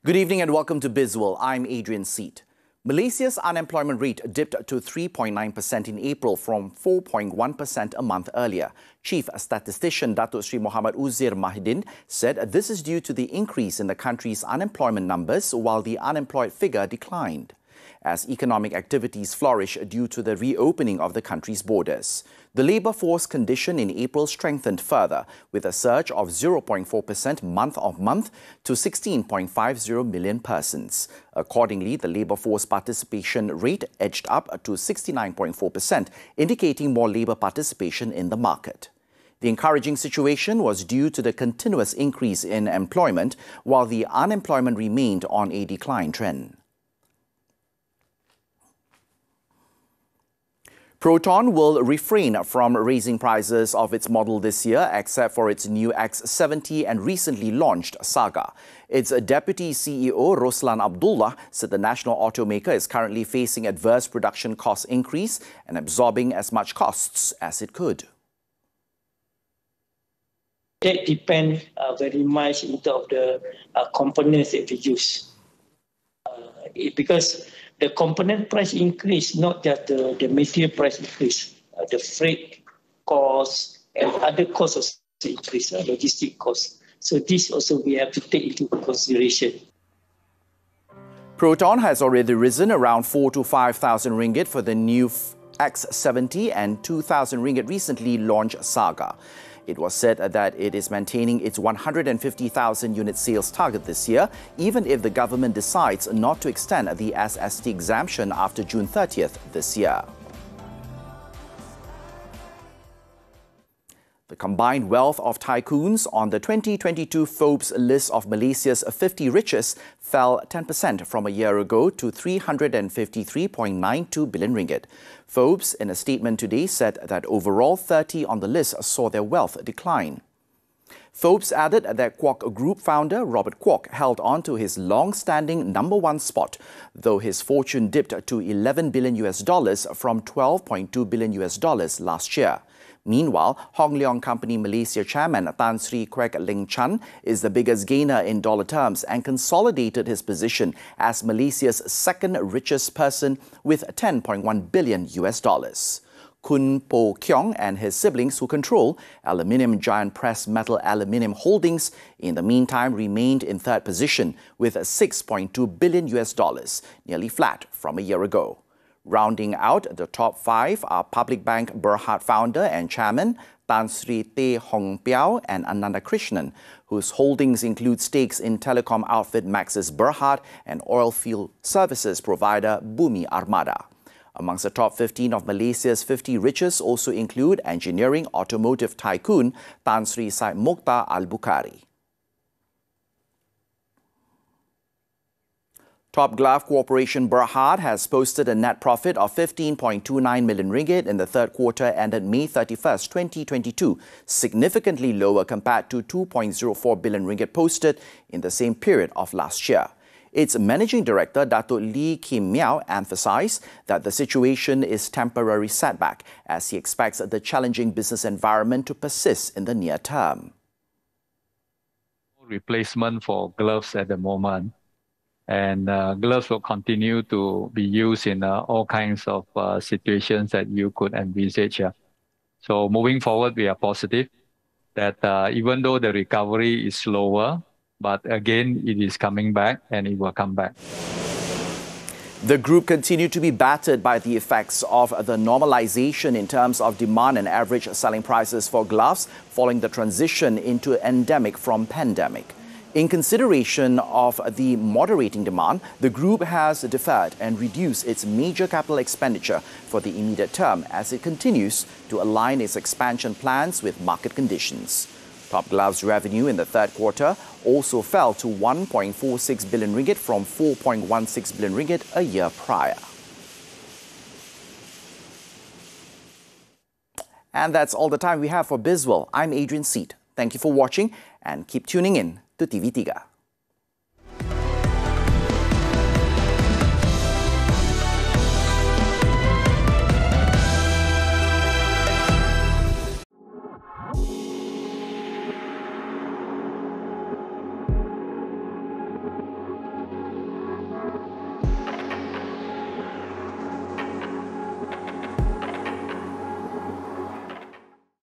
Good evening and welcome to Bizworld. I'm Adrian Seet. Malaysia's unemployment rate dipped to 3.9% in April from 4.1% a month earlier. Chief Statistician Datuk Sri Muhammad Uzair Mahidin said this is due to the increase in the country's unemployment numbers while the unemployed figure declined, as economic activities flourish due to the reopening of the country's borders. The labour force condition in April strengthened further, with a surge of 0.4% month-on-month to 16.50 million persons. Accordingly, the labour force participation rate edged up to 69.4%, indicating more labour participation in the market. The encouraging situation was due to the continuous increase in employment, while the unemployment remained on a decline trend. Proton will refrain from raising prices of its model this year, except for its new X70 and recently launched Saga. Its Deputy CEO, Roslan Abdullah, said the national automaker is currently facing adverse production cost increase and absorbing as much costs as it could. That depends very much in terms of the components that we use. Because the component price increase, not just the material price increase, the freight costs and other costs also increase, logistic costs. So this also we have to take into consideration. Proton has already risen around 4,000 to 5,000 ringgit for the new X70 and 2,000 ringgit recently launched Saga. It was said that it is maintaining its 150,000 unit sales target this year, even if the government decides not to extend the SST exemption after June 30th this year. The combined wealth of tycoons on the 2022 Forbes list of Malaysia's 50 richest fell 10% from a year ago to 353.92 billion ringgit. Forbes, in a statement today, said that overall 30 on the list saw their wealth decline. Forbes added that Kwok Group founder Robert Kwok held on to his long-standing #1 spot, though his fortune dipped to $11 billion from $12.2 billion last year. Meanwhile, Hong Leong Company Malaysia Chairman Tan Sri Kwek Ling Chan is the biggest gainer in dollar terms and consolidated his position as Malaysia's second richest person with $10.1 billion. Kun Po Kiong and his siblings, who control aluminium giant Press Metal Aluminium Holdings, in the meantime remained in third position with $6.2 billion, nearly flat from a year ago. Rounding out the top five are Public Bank Berhad founder and chairman Tan Sri Teh Hong Piao and Ananda Krishnan, whose holdings include stakes in telecom outfit Maxis Berhad and oilfield services provider Bumi Armada. Amongst the top 15 of Malaysia's 50 richest also include engineering automotive tycoon Tan Sri Said Mokhtar Al-Bukhari. Top Glove Corporation Berhad has posted a net profit of 15.29 million ringgit in the third quarter ended May 31st, 2022, significantly lower compared to 2.04 billion ringgit posted in the same period of last year. Its Managing Director, Datuk Lee Kim Miao, emphasised that the situation is temporary setback as he expects the challenging business environment to persist in the near term. Replacement for gloves at the moment. And gloves will continue to be used in all kinds of situations that you could envisage. So moving forward, we are positive that even though the recovery is slower, but again, it is coming back and it will come back. The group continued to be battered by the effects of the normalization in terms of demand and average selling prices for gloves following the transition into endemic from pandemic. In consideration of the moderating demand, the group has deferred and reduced its major capital expenditure for the immediate term as it continues to align its expansion plans with market conditions. Top Glove's revenue in the third quarter also fell to 1.46 billion ringgit from 4.16 billion ringgit a year prior. And that's all the time we have for Bizworld. I'm Adrian Seet. Thank you for watching and keep tuning in to TV3.